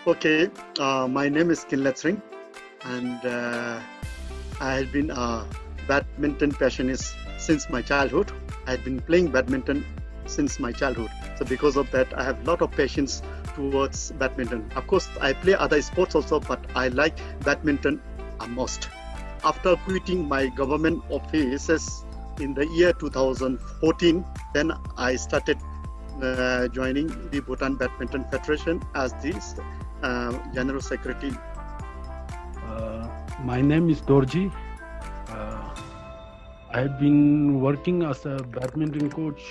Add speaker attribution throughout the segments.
Speaker 1: Okay, my name is Kinsley, and I have been a badminton passionist since my childhood. I have been playing badminton since my childhood. So because of that, I have a lot of passions towards badminton. Of course, I play other sports also, but I like badminton most. After quitting my government offices in the year 2014, then I started joining the Bhutan Badminton Federation as the General Secretary.
Speaker 2: My name is Dorji. I have been working as a badminton coach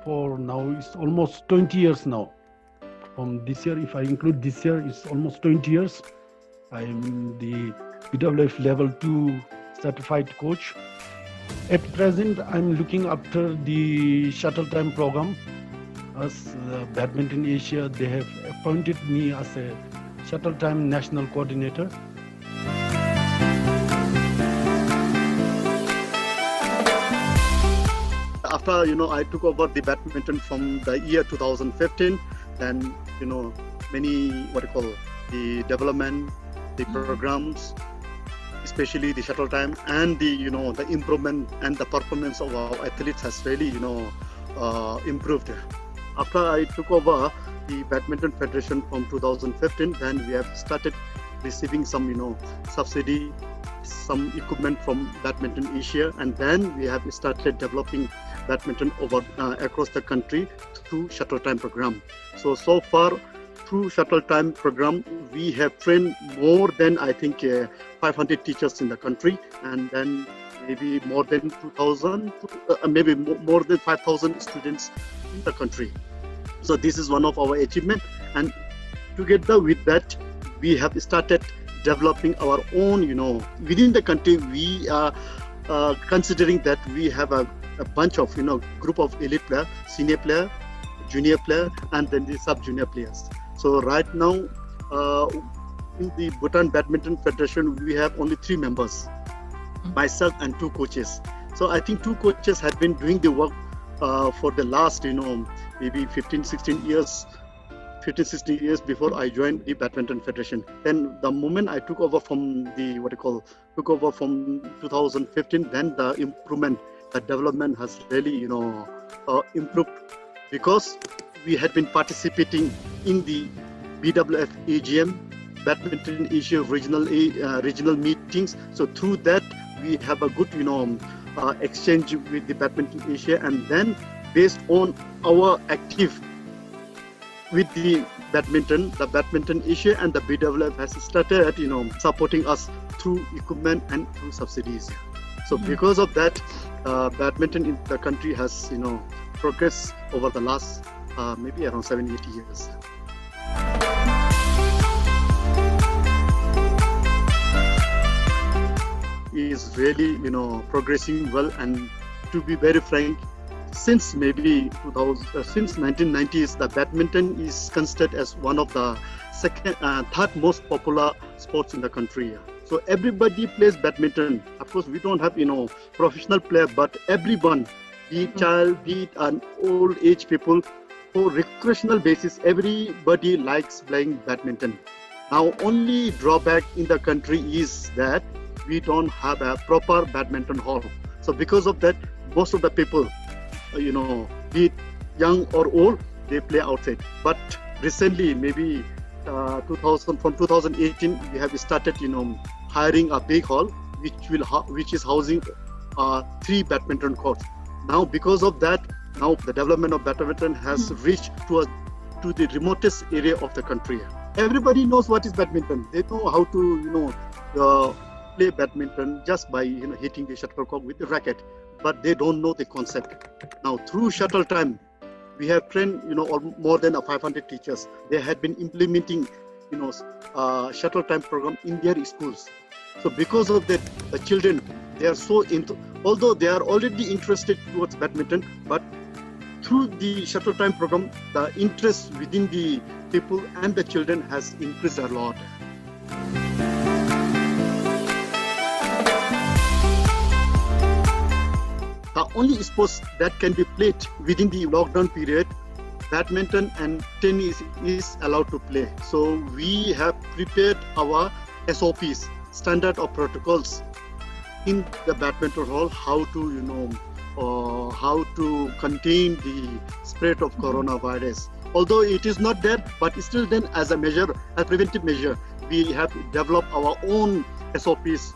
Speaker 2: for now, it's almost 20 years now. From this year, if I include this year, it's almost 20 years. I am the BWF Level 2 certified coach. At present, I'm looking after the Shuttle Time program. As Badminton Asia, they have appointed me as a Shuttle Time National Coordinator.
Speaker 1: After I took over the badminton from the year 2015, then many the development, the programs, especially the Shuttle Time, and the the improvement and the performance of our athletes has really improved. After I took over the Badminton Federation from 2015, then we have started receiving some subsidy, some equipment from Badminton Asia, and then we have started developing badminton across the country through Shuttle Time program. So far through Shuttle Time program, we have trained more than 500 teachers in the country, and then maybe more than 2,000, maybe more than 5,000 students in the country. So this is one of our achievements, and together with that, we have started developing our own, within the country. We are considering that we have a bunch of, group of elite players, senior player, junior player, and then the sub-junior players. So right now, in the Bhutan Badminton Federation, we have only 3 members, myself and 2 coaches. So I think 2 coaches have been doing the work for the last, maybe 16 years before I joined the Badminton Federation. Then the moment I took over from from 2015, then the improvement, the development has really, improved, because we had been participating in the BWF AGM, Badminton Asia regional meetings. So through that, we have a good, exchange with the Badminton Asia, and then based on our active with the Badminton Asia and the BWF has started, supporting us through equipment and through subsidies. So because of that, badminton in the country has, progressed over the last maybe around 70-80 years. Is really, progressing well, and to be very frank, since maybe 1990s, the badminton is considered as one of the third most popular sports in the country. So everybody plays badminton. Of course, we don't have professional player, but everyone, be it child, be it an old age people, for recreational basis, everybody likes playing badminton. Now, only drawback in the country is that we don't have a proper badminton hall. So because of that, most of the people, be it young or old, they play outside. But recently, maybe from 2018, we have started, hiring a big hall, which is housing 3 badminton courts. Now, because of that, now the development of badminton has reached to the remotest area of the country. Everybody knows what is badminton. They know how to, play badminton just by hitting the shuttlecock with the racket, but they don't know the concept. Now through Shuttle Time, we have trained more than 500 teachers. They had been implementing Shuttle Time program in their schools. So because of that, the children, they are so although they are already interested towards badminton, but through the Shuttle Time program, the interest within the people and the children has increased a lot. The only sports that can be played within the lockdown period badminton and tennis is allowed to play. So we have prepared our SOPs, standard of protocols, in the badminton hall, how to contain the spread of coronavirus. Although it is not there, but still then as a measure, a preventive measure, we have developed our own SOPs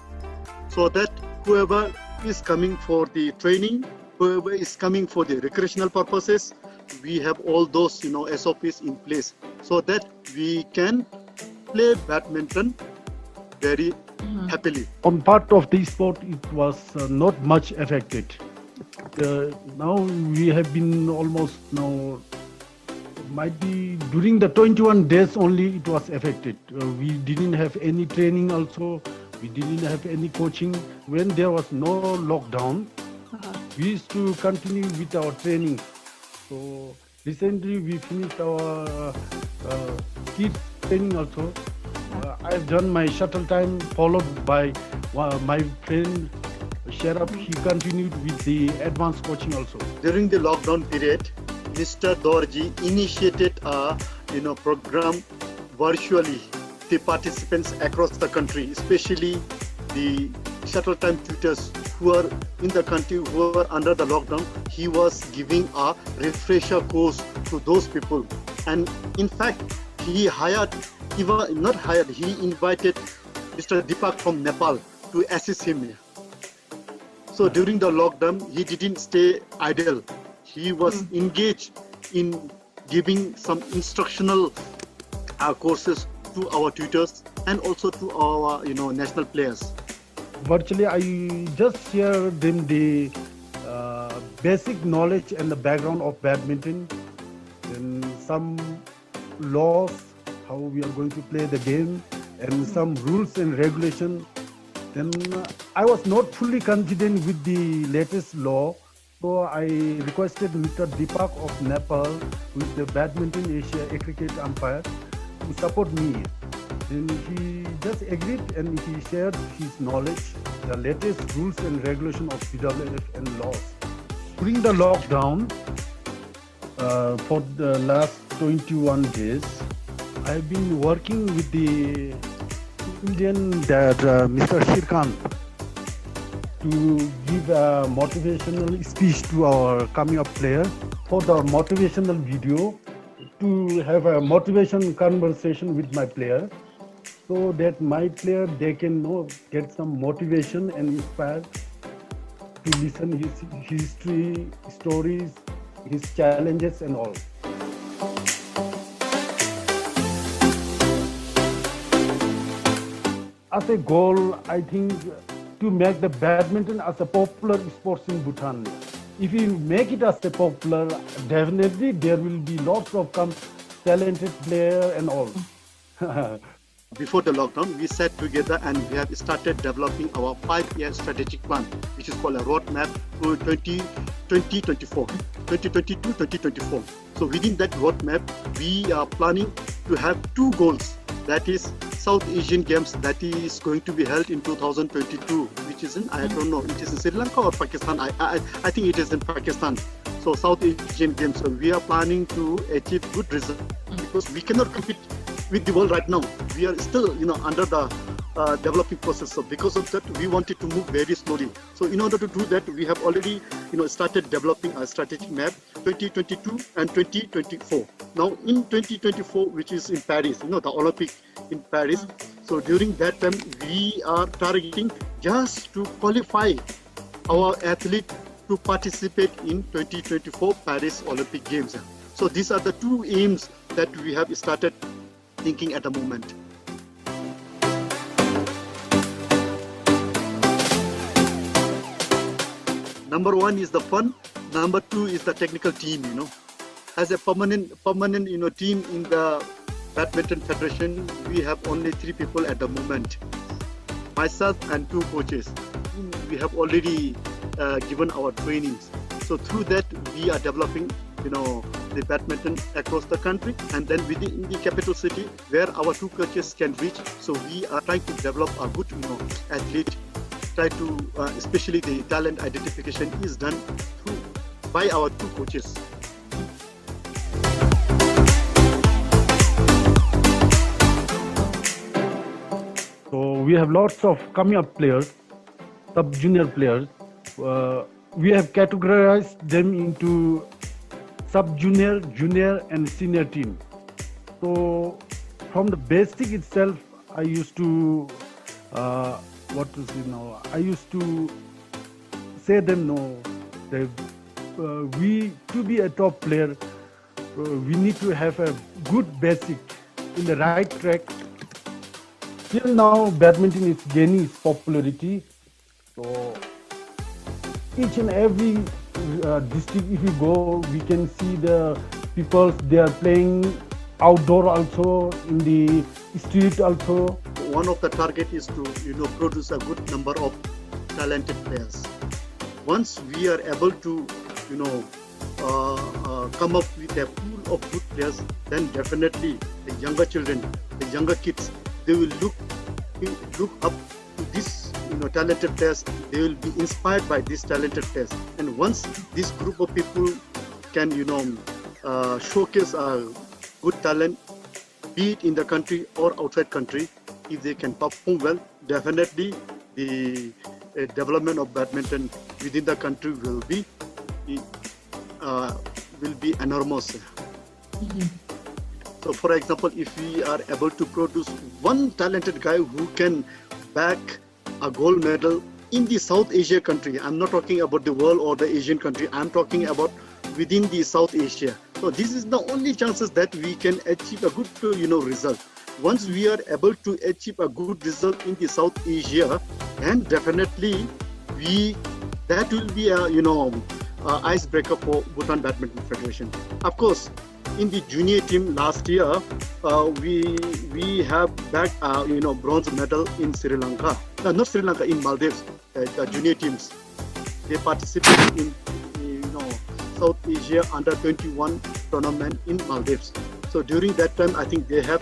Speaker 1: so that whoever is coming for the training, whoever is coming for the recreational purposes, we have all those SOPs in place so that we can play badminton very happily.
Speaker 2: On part of the sport, it was not much affected. Now we have been almost might be during the 21 days only it was affected. We didn't have any training also. We didn't have any coaching. When there was no lockdown, we used to continue with our training. So recently we finished our kids training also. I've done my shuttle time, followed by my friend Sharaf. He continued with the advanced coaching also.
Speaker 1: During the lockdown period, Mr. Dorji initiated a program virtually. The participants across the country, especially the shuttle time tutors who are in the country who are under the lockdown, he was giving a refresher course to those people. And in fact, he invited Mr. Deepak from Nepal to assist him. So during the lockdown, he didn't stay idle. He was engaged in giving some instructional courses to our tutors and also to our national players.
Speaker 2: Virtually, I just share them the basic knowledge and the background of badminton, and some laws, how we are going to play the game, and some rules and regulation. Then I was not fully confident with the latest law, so I requested Mr. Deepak of Nepal, who is the Badminton Asia cricket umpire, to support me. Then he just agreed and he shared his knowledge, the latest rules and regulation of CWF and laws. During the lockdown, for the last 21 days, I've been working with the Indian Mr. Shirkan to give a motivational speech to our coming up player for the motivational video, to have a motivation conversation with my player, so that my player, they can get some motivation and inspired to listen his history, stories, his challenges and all. As a goal, I think to make the badminton as a popular sport in Bhutan. If we make it as a popular, definitely there will be lots of talented players and all.
Speaker 1: Before the lockdown, we sat together and we have started developing our 5-year strategic plan, which is called a roadmap to 2022-2024. So within that roadmap, we are planning to have 2 goals. That is South Asian Games that is going to be held in 2022, which is in, I don't know, it is in Sri Lanka or Pakistan. I think it is in Pakistan. So South Asian Games. So we are planning to achieve good results because we cannot compete with the world right now. We are still, under the developing process. So because of that, we wanted to move very slowly. So in order to do that, we have already, started developing a strategic map 2022 and 2024. Now in 2024, which is in Paris, the Olympic in Paris. So during that time, we are targeting just to qualify our athlete to participate in 2024 Paris Olympic Games. So these are the 2 aims that we have started thinking at the moment. Number 1 is the fun. Number 2 is the technical team. As a permanent team in the Badminton Federation, we have only 3 people at the moment. Myself and 2 coaches. We have already given our trainings. So through that, we are developing, the badminton across the country, and then within the capital city where our 2 coaches can reach. So we are trying to develop a good, athlete. Try to, especially the talent identification is done by our 2 coaches.
Speaker 2: we have lots of coming up players, sub-junior players. We have categorized them into sub-junior, junior and senior team. So from the basic itself, I used to, I used to say them, no, that we, to be a top player, we need to have a good basic in the right track. Till now, badminton is gaining its popularity. So each and every district, if you go, we can see the people, they are playing outdoor also, in the street also.
Speaker 1: One of the target is to produce a good number of talented players. Once we are able to come up with a pool of good players, then definitely the younger children, the younger kids, they will look up to these talented players. They will be inspired by these talented players. And once this group of people can showcase a good talent, be it in the country or outside country, if they can perform well, definitely the development of badminton within the country will be enormous.
Speaker 3: Mhm.
Speaker 1: So for example, if we are able to produce one talented guy who can back a gold medal in the South Asia country, I'm not talking about the world or the Asian country, I'm talking about within the South Asia. So this is the only chances that we can achieve a good result. Once we are able to achieve a good result in the South Asia, and definitely that will be a icebreaker for Bhutan Badminton Federation. Of course, in the junior team last year, we have bagged bronze medal in Sri Lanka. Not Sri Lanka, in Maldives. The junior teams, they participated in South Asia under-21 tournament in Maldives. So during that time, I think they have,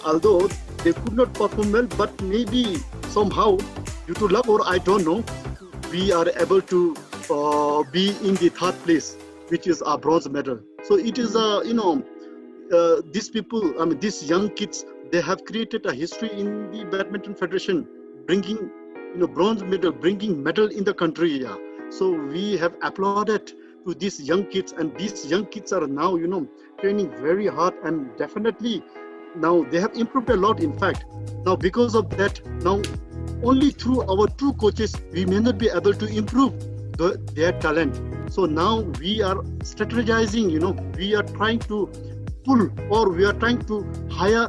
Speaker 1: although they could not perform well, but maybe somehow due to luck or I don't know, we are able to be in the third place, which is a bronze medal. So it is these people, these young kids, they have created a history in the Badminton Federation, bringing bronze medal, bringing medal in the country. Yeah. So we have applauded to these young kids, and these young kids are now training very hard, and definitely now they have improved a lot. In fact, now because of that, now only through our two coaches we may not be able to improve their talent. So now we are strategizing, we are trying to pull, or we are trying to hire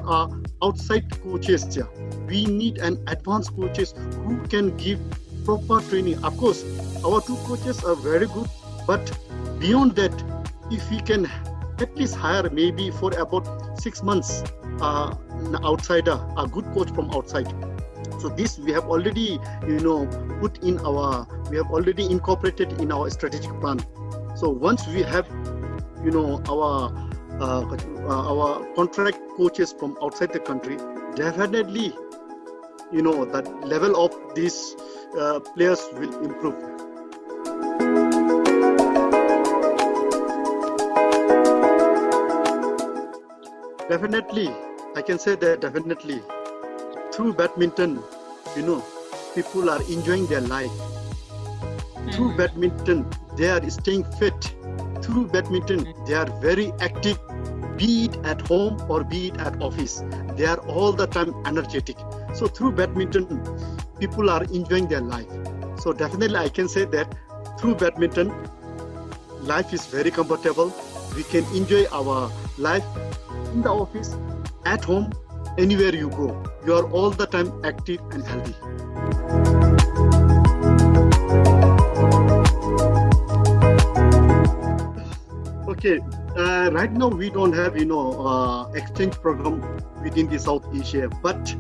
Speaker 1: outside coaches. Yeah. We need an advanced coaches who can give proper training. Of course, our two coaches are very good, but beyond that, if we can at least hire maybe for about 6 months an outsider, a good coach from outside. So this we have already we have already incorporated in our strategic plan. So once we have our contract coaches from outside the country, definitely that level of these players will improve. Definitely, I can say that definitely through badminton, people are enjoying their life. Through badminton, they are staying fit. Through badminton, they are very active, be it at home or be it at office. They are all the time energetic. So through badminton, people are enjoying their life. So definitely I can say that through badminton, life is very comfortable. We can enjoy our life in the office, at home, anywhere you go. You are all the time active and healthy. Okay, right now we don't have exchange program within the South Asia, but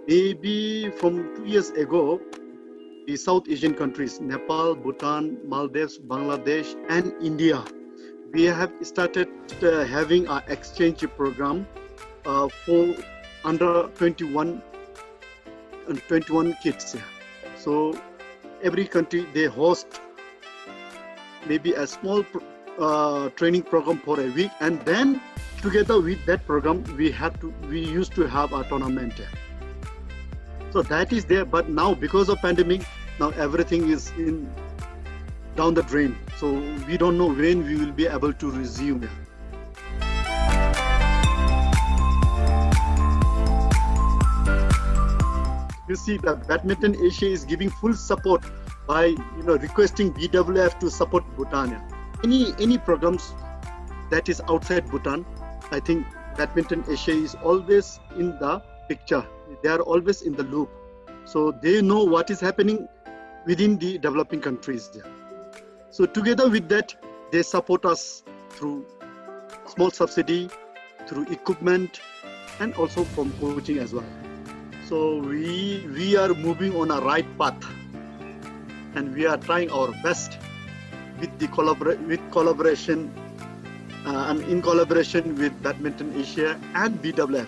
Speaker 1: maybe from 2 years ago, the South Asian countries, Nepal, Bhutan, Maldives, Bangladesh, and India, we have started having an exchange program for under 21 kids. So every country, they host maybe a small training program for a week, and then together with that program we used to have a tournament. So that is there, but now because of pandemic, now everything is in down the drain. So we don't know when we will be able to resume. You see, the Badminton Asia is giving full support by requesting BWF to support Bhutan. Any programs that is outside Bhutan, I think Badminton Asia is always in the picture. They are always in the loop. So they know what is happening within the developing countries there. So together with that, they support us through small subsidy, through equipment, and also from coaching as well. So we are moving on a right path, and we are trying our best with the collaboration and in collaboration with Badminton Asia and BWF.